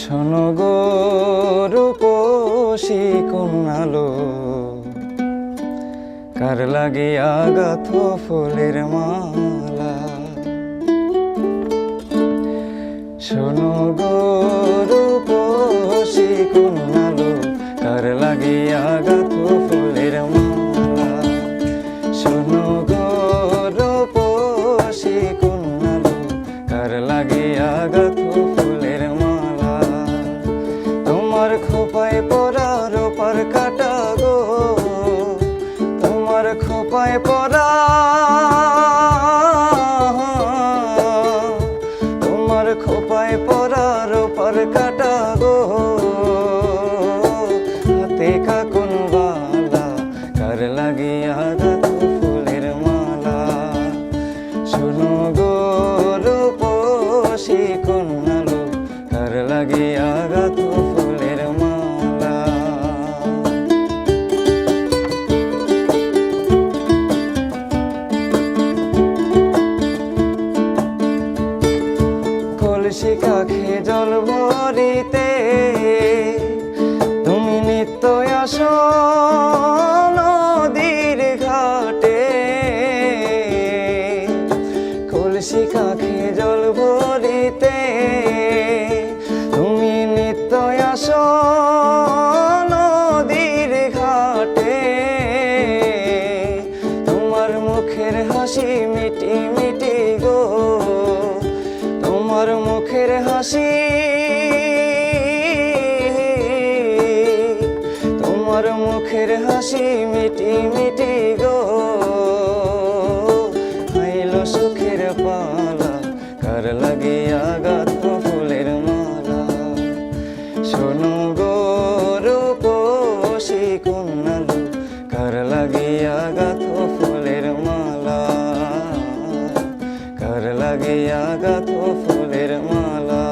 শোনো গো রূপসী কন্যালো, কার লাগিয়া গাথ ফুলের মালা। শোনো গো রূপসী কন্যালো, কার লাগিয়া গাথ ফুলের মালা। শোনো গো রূপসী কন্যালো, কার লাগিয়া গাথ ফুলের মালা। তোমার খোপায় পরা রূপার কাটা গো, তোমার খোপায় পরা, তোমার খোপায় পরা রূপার কাটা গো। হাতে কাকুন বালা, কার লাগিয়া গাথ ফুলের মালা। শোনো গো রূপসী কন্যালো, কার লাগিয়া গাথ ফুলের মালা। কলসি কাখে জল ভরিতে তুমি নিত্য আসো নদীর ঘাটে। কলসি কাখে জল ভরিতে তুমি নিত্য আসো নদীর ঘাটে। তোমার মুখের হাসি মিটি মিটি গো, তোমার মুখের হাসি, তোমার মুখের হাসি মিটি মিটি গো। আইলো সুখের পালা, কার লাগিয়া গাথ ফুলের মালা। শোনো গো রূপসী কন্যালো, কার লাগিয়া গাথ ফুলের মালা। কার লাগিয়া গাথ ফুলের মালা।